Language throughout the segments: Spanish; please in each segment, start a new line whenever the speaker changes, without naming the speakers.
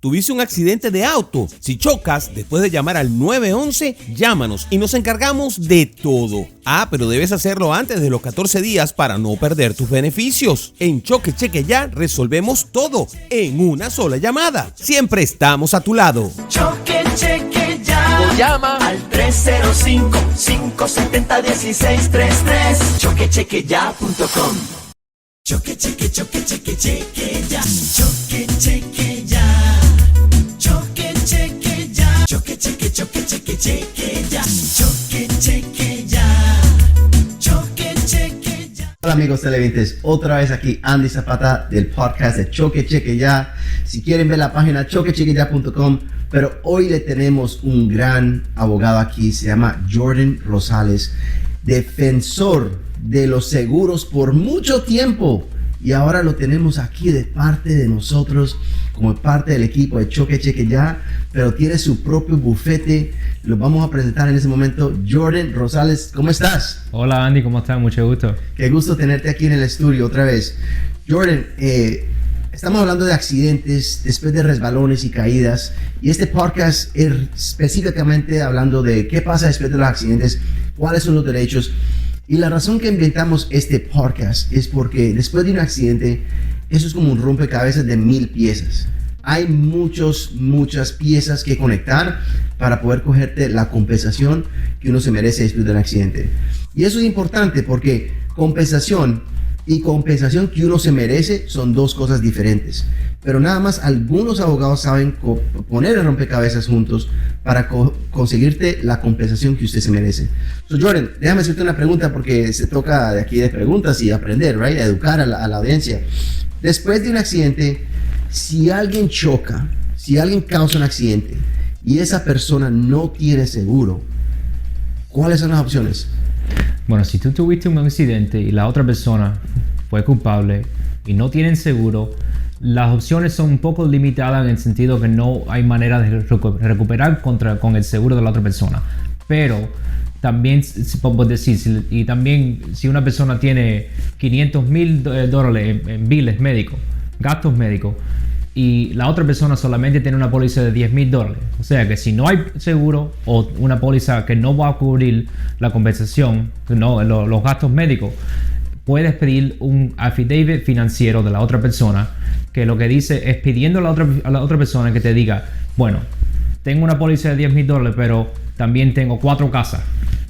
¿Tuviste un accidente de auto? Si chocas, después de llamar al 911, llámanos y nos encargamos de todo. Pero debes hacerlo antes de los 14 días para no perder tus beneficios. En Choque Cheque Ya resolvemos todo en una sola llamada. Siempre estamos a tu lado.
Choque Cheque Ya.
O llama
al 305-570-1633. Choquechequeya.com. Choque Cheque ya. Choque Cheque ya. Choque Cheque ya. Choque Cheque ya. Choque Cheque ya. Choque Cheque ya.
Hola amigos televidentes, otra vez aquí Andy Zapata del podcast de Choque Cheque Ya. Si quieren ver la página choquechequeya.com, pero hoy le tenemos un gran abogado aquí, se llama Jordan Rosales, defensor de los seguros por mucho tiempo, y ahora lo tenemos aquí de parte de nosotros como parte del equipo de Choque Cheque Ya, pero tiene su propio bufete. Lo vamos a presentar en ese momento. Jordan Rosales, ¿cómo estás?
Hola Andy, ¿cómo estás? Mucho gusto.
Qué gusto tenerte aquí en el estudio otra vez. Jordan, estamos hablando de accidentes, después de resbalones y caídas, y este podcast es específicamente hablando de qué pasa después de los accidentes, cuáles son los derechos. Y la razón que inventamos este podcast es porque después de un accidente, eso es como un rompecabezas de 1000 piezas. Hay muchas piezas que conectar para poder cogerte la compensación que uno se merece después del accidente. Y eso es importante porque compensación y compensación que uno se merece son dos cosas diferentes. Pero nada más algunos abogados saben poner el rompecabezas juntos para conseguirte la compensación que usted se merece. So Jordan, déjame hacerte una pregunta porque se toca de aquí de preguntas y aprender, right? Educar a la audiencia. Después de un accidente, si alguien choca, si alguien causa un accidente y esa persona no tiene seguro, ¿cuáles son las opciones?
Bueno, si tú tuviste un accidente y la otra persona fue culpable y no tienen seguro, las opciones son un poco limitadas en el sentido que no hay manera de recuperar con el seguro de la otra persona. Pero también podemos decir, y también si una persona tiene $500,000 en biles médicos, gastos médicos, y la otra persona solamente tiene una póliza de $10,000, o sea que si no hay seguro o una póliza que no va a cubrir la compensación, los gastos médicos, puedes pedir un affidavit financiero de la otra persona que lo que dice es pidiendo a la otra persona que te diga, bueno, tengo una póliza de $10,000, pero también tengo 4 casas,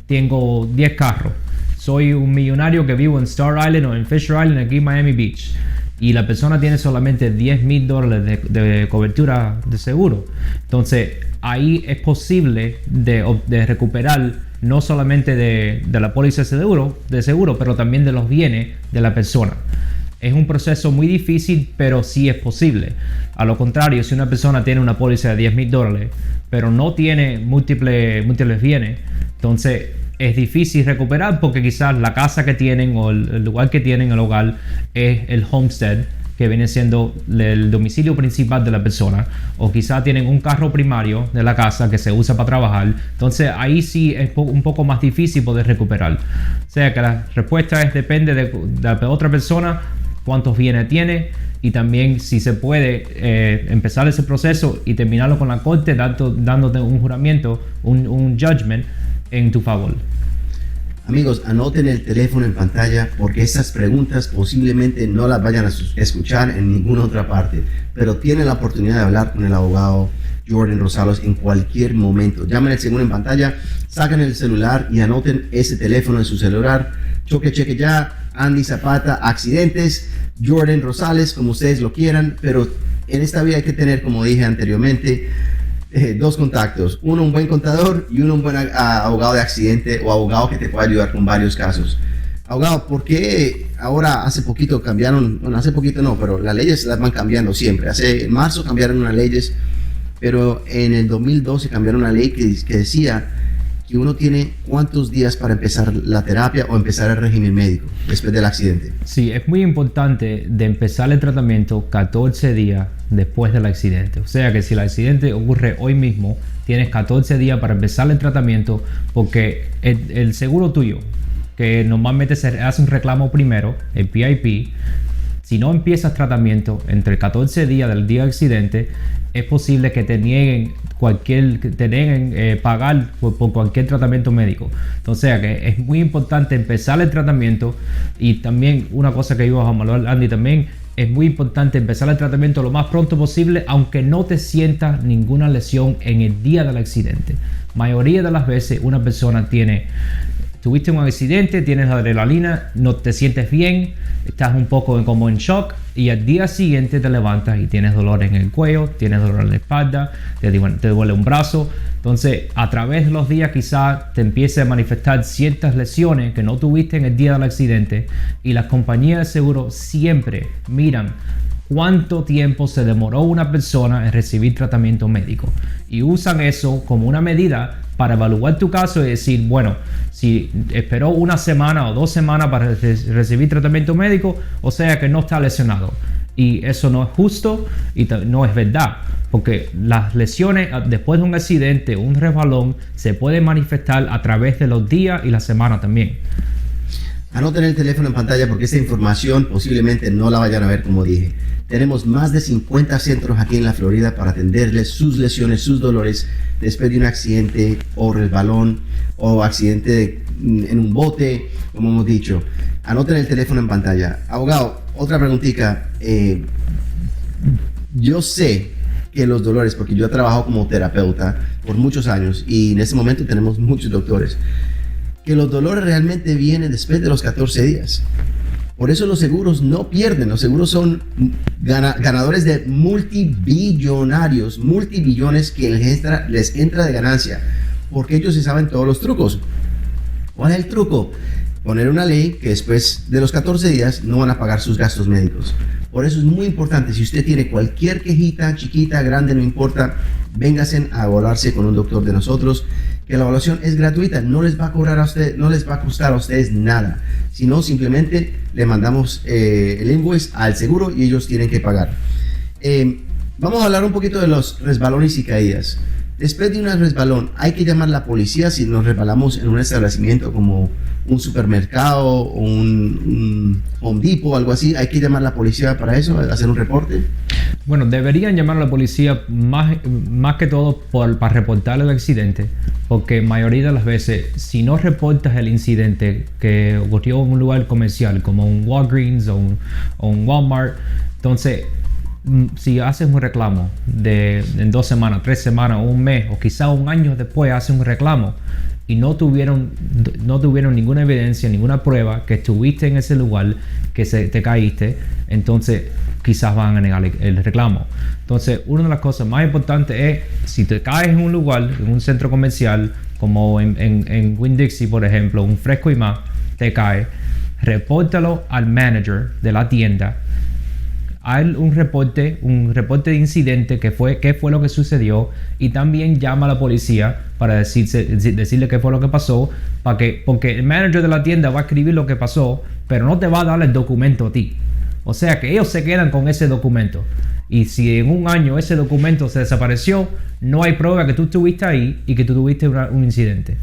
tengo 10 carros, soy un millonario que vivo en Star Island o en Fisher Island aquí en Miami Beach, y la persona tiene solamente $10,000 de cobertura de seguro. Entonces ahí es posible de recuperar no solamente de la póliza de seguro, pero también de los bienes de la persona. Es un proceso muy difícil, pero sí es posible. A lo contrario, si una persona tiene una póliza de $10,000, pero no tiene múltiples bienes, entonces es difícil recuperar porque quizás la casa que tienen o el lugar que tienen, el hogar, es el homestead, que viene siendo el domicilio principal de la persona, o quizás tienen un carro primario de la casa que se usa para trabajar. Entonces ahí sí es un poco más difícil poder recuperar. O sea que la respuesta es depende de la otra persona, cuántos bienes tiene, y también si se puede empezar ese proceso y terminarlo con la corte dándote un juramento, un judgment en tu favor.
Amigos, anoten el teléfono en pantalla porque estas preguntas posiblemente no las vayan a escuchar en ninguna otra parte, pero tienen la oportunidad de hablar con el abogado Jordan Rosales en cualquier momento. Llamen el segundo en pantalla, saquen el celular y anoten ese teléfono en su celular. Choque Cheque Ya, Andy Zapata, accidentes, Jordan Rosales, como ustedes lo quieran, pero en esta vida hay que tener, como dije anteriormente, 2 contactos, un buen contador y un buen abogado de accidente o abogado que te pueda ayudar con varios casos. Abogado, ¿por qué ahora hace poquito cambiaron? Bueno, hace poquito no, pero las leyes las van cambiando siempre. En marzo cambiaron unas leyes, pero en el 2012 cambiaron una ley que decía que uno tiene cuántos días para empezar la terapia o empezar el régimen médico después del accidente.
Sí, es muy importante de empezar el tratamiento 14 días después del accidente. O sea que si el accidente ocurre hoy mismo, tienes 14 días para empezar el tratamiento, porque el seguro tuyo, que normalmente se hace un reclamo primero, el PIP, si no empiezas tratamiento entre 14 días del día del accidente, es posible que te nieguen pagar por cualquier tratamiento médico. Entonces, que es muy importante empezar el tratamiento. Y también una cosa que iba a hablar, Andy, también es muy importante empezar el tratamiento lo más pronto posible, aunque no te sientas ninguna lesión en el día del accidente. Mayoría de las veces una persona tuviste un accidente, tienes adrenalina, no te sientes bien, estás un poco como en shock, y al día siguiente te levantas y tienes dolor en el cuello, tienes dolor en la espalda, te duele un brazo. Entonces, a través de los días quizás te empiece a manifestar ciertas lesiones que no tuviste en el día del accidente, y las compañías de seguro siempre miran cuánto tiempo se demoró una persona en recibir tratamiento médico, y usan eso como una medida para evaluar tu caso y decir, bueno, si esperó una semana o 2 semanas para recibir tratamiento médico, o sea que no está lesionado. Y eso no es justo y no es verdad, porque las lesiones después de un accidente, un resbalón, se pueden manifestar a través de los días y la semana también.
Anoten el teléfono en pantalla porque esta información posiblemente no la vayan a ver, como dije. Tenemos más de 50 centros aquí en la Florida para atenderles sus lesiones, sus dolores después de un accidente o resbalón o accidente en un bote, como hemos dicho. Anoten el teléfono en pantalla. Abogado, otra preguntita. Yo sé que los dolores, porque yo he trabajado como terapeuta por muchos años y en este momento tenemos muchos doctores, que los dolores realmente vienen después de los 14 días. Por eso los seguros no pierden. Los seguros son ganadores de multibillones que les entra de ganancia, porque ellos se saben todos los trucos. ¿Cuál es el truco? Poner una ley que después de los 14 días no van a pagar sus gastos médicos. Por eso es muy importante, si usted tiene cualquier quejita, chiquita, grande, no importa, vénganse a evaluarse con un doctor de nosotros, que la evaluación es gratuita, no les va a cobrar a usted, no les va a costar a ustedes nada, sino simplemente le mandamos el invoice al seguro y ellos tienen que pagar. Vamos a hablar un poquito de los resbalones y caídas. Después de un resbalón, hay que llamar a la policía si nos resbalamos en un establecimiento como un supermercado o un Home Depot o algo así. Hay que llamar a la policía para eso, hacer un reporte.
Bueno, deberían llamar a la policía más que todo para reportar el accidente, porque mayoría de las veces, si no reportas el incidente que ocurrió en un lugar comercial como un Walgreens o un Walmart, entonces si haces un reclamo en 2 semanas, 3 semanas, un mes o quizá un año después haces un reclamo y no tuvieron ninguna evidencia, ninguna prueba que estuviste en ese lugar, que te caíste, entonces quizás van a negar el reclamo. Entonces, una de las cosas más importantes es, si te caes en un lugar, en un centro comercial como en Winn-Dixie, por ejemplo, un Fresco y más, te cae, repórtalo al manager de la tienda. Hay un reporte de incidente, qué fue lo que sucedió, y también llama a la policía para decirle qué fue lo que pasó, porque el manager de la tienda va a escribir lo que pasó, pero no te va a dar el documento a ti. O sea que ellos se quedan con ese documento, y si en un año ese documento se desapareció, no hay prueba que tú estuviste ahí y que tú tuviste un incidente.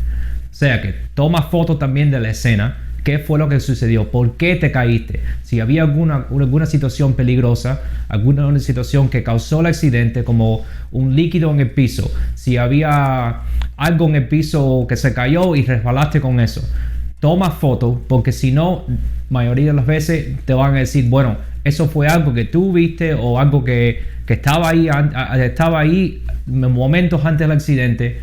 O sea que toma fotos también de la escena. ¿Qué fue lo que sucedió? ¿Por qué te caíste? Si había alguna situación peligrosa, alguna situación que causó el accidente, como un líquido en el piso, si había algo en el piso que se cayó y resbalaste con eso, toma fotos, porque si no, mayoría de las veces te van a decir, bueno, eso fue algo que tú viste o algo que estaba ahí momentos antes del accidente.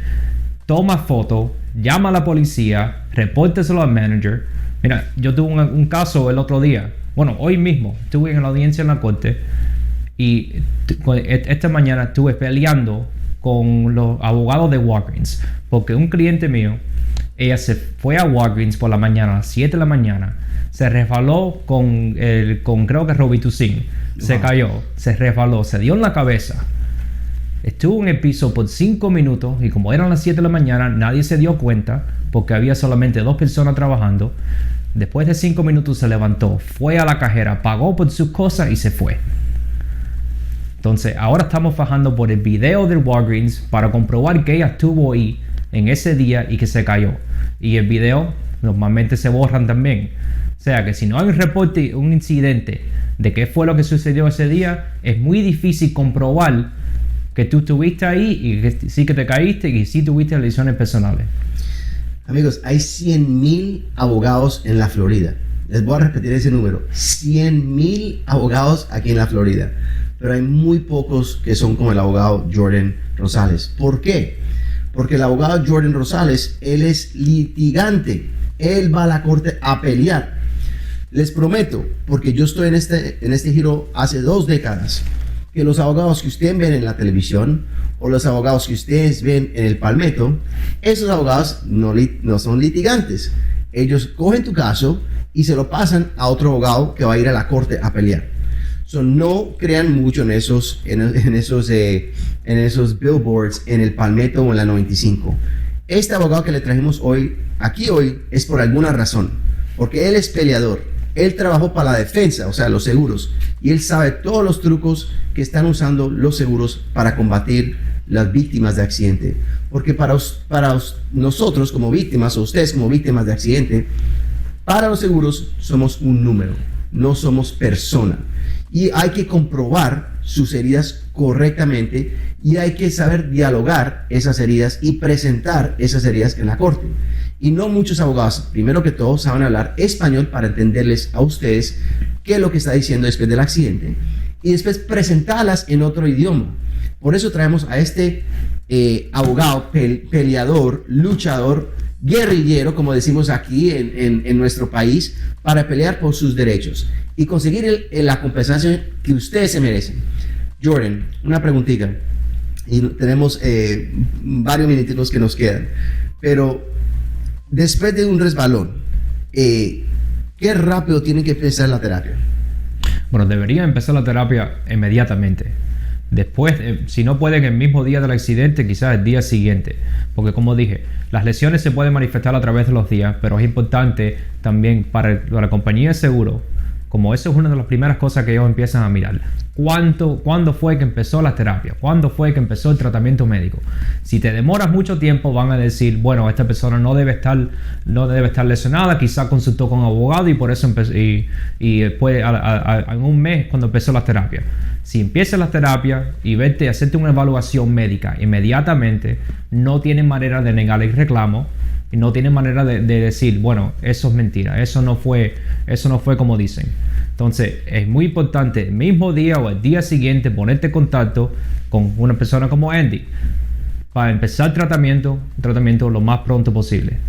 Toma fotos, llama a la policía, repórteselo al manager. Mira, yo tuve un caso el otro día, hoy mismo, estuve en la audiencia en la corte y esta mañana estuve peleando con los abogados de Walgreens, porque un cliente mío, ella se fue a Walgreens por la mañana, a las 7 de la mañana, se resbaló con creo que Robitussin, se cayó, se resbaló, se dio en la cabeza. Estuvo en el piso por 5 minutos y como eran las 7 de la mañana, nadie se dio cuenta porque había solamente 2 personas trabajando. Después de 5 minutos se levantó, fue a la cajera, pagó por sus cosas y se fue. Entonces, ahora estamos bajando por el video del Walgreens para comprobar que ella estuvo ahí en ese día y que se cayó. Y el video normalmente se borran también. O sea que si no hay un reporte, un incidente de qué fue lo que sucedió ese día, es muy difícil comprobar que tú estuviste ahí y que sí que te caíste y sí tuviste lesiones personales.
Amigos, hay 100,000 abogados en la Florida. Les voy a repetir ese número. 100,000 abogados aquí en la Florida. Pero hay muy pocos que son como el abogado Jordan Rosales. ¿Por qué? Porque el abogado Jordan Rosales, él es litigante. Él va a la corte a pelear. Les prometo, porque yo estoy en este giro hace 2 décadas, que los abogados que ustedes ven en la televisión o los abogados que ustedes ven en el Palmetto, esos abogados no son litigantes. Ellos cogen tu caso y se lo pasan a otro abogado que va a ir a la corte a pelear. So, no crean mucho en esos billboards en el Palmetto o en la 95. Este abogado que le trajimos aquí hoy es por alguna razón, porque él es peleador. Él trabajó para la defensa, o sea, los seguros, y él sabe todos los trucos que están usando los seguros para combatir las víctimas de accidente. Porque para nosotros como víctimas, o ustedes como víctimas de accidente, para los seguros somos un número, no somos persona. Y hay que comprobar sus heridas correctamente y hay que saber dialogar esas heridas y presentar esas heridas en la corte. Y no muchos abogados, primero que todo, saben hablar español para entenderles a ustedes qué es lo que está diciendo después del accidente y después presentarlas en otro idioma. Por eso traemos a este abogado, peleador, luchador, guerrillero, como decimos aquí en nuestro país, para pelear por sus derechos y conseguir la compensación que ustedes se merecen. Jordan, una preguntita, y tenemos varios minutitos que nos quedan, pero después de un resbalón, ¿qué rápido tiene que empezar la terapia?
Bueno, debería empezar la terapia inmediatamente. Después, si no pueden el mismo día del accidente, quizás el día siguiente. Porque como dije, las lesiones se pueden manifestar a través de los días, pero es importante también para la compañía de seguro, como eso es una de las primeras cosas que ellos empiezan a mirar. ¿Cuándo fue que empezó la terapia? ¿Cuándo fue que empezó el tratamiento médico? Si te demoras mucho tiempo, van a decir, bueno, esta persona no debe estar lesionada, quizás consultó con un abogado y por eso empezó, y después en un mes cuando empezó la terapia. Si empiezas la terapia y hacerte una evaluación médica inmediatamente, no tienen manera de negar el reclamo y no tienen manera de decir, bueno, eso es mentira, eso no fue como dicen. Entonces es muy importante el mismo día o el día siguiente ponerte en contacto con una persona como Andy para empezar tratamiento lo más pronto posible.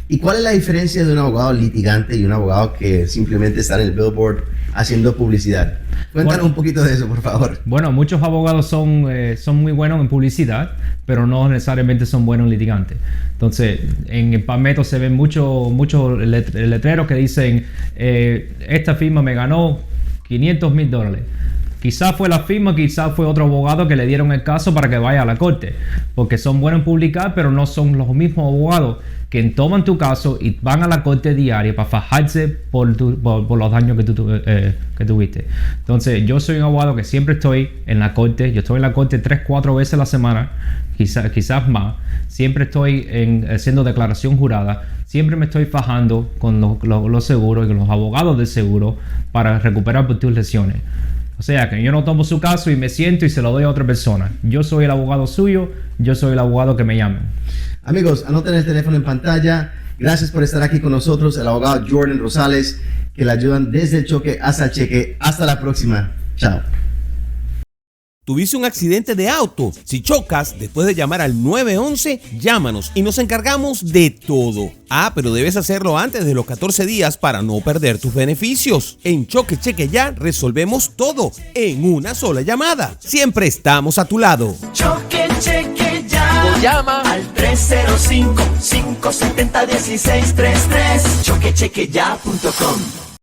¿Y cuál es la diferencia de un abogado litigante y un abogado que simplemente está en el billboard haciendo publicidad? Cuéntanos un poquito de eso, por favor.
Bueno, muchos abogados son muy buenos en publicidad, pero no necesariamente son buenos en litigantes. Entonces, en el Palmetto se ven muchos letreros que dicen, esta firma me ganó $500,000. Quizás fue la firma, quizás fue otro abogado que le dieron el caso para que vaya a la corte, porque son buenos en publicar, pero no son los mismos abogados que toman tu caso y van a la corte diaria para fajarse por los daños que tuviste. Entonces, yo soy un abogado que siempre estoy en la corte. Yo estoy en la corte 3-4 veces a la semana, quizás más. Siempre estoy haciendo declaración jurada. Siempre me estoy fajando con los seguros y con los abogados del seguro para recuperar por tus lesiones. O sea, que yo no tomo su caso y me siento y se lo doy a otra persona. Yo soy el abogado suyo, yo soy el abogado que me llaman.
Amigos, anoten el teléfono en pantalla. Gracias por estar aquí con nosotros, el abogado Jordan Rosales, que le ayudan desde el choque hasta el cheque. Hasta la próxima. Chao.
¿Tuviste un accidente de auto? Si chocas, después de llamar al 911, llámanos y nos encargamos de todo. Pero debes hacerlo antes de los 14 días para no perder tus beneficios. En Choque Cheque Ya resolvemos todo en una sola llamada. Siempre estamos a tu lado.
Choque, cheque, ya. Llama al 305-570-1633. Choquechequeya.com.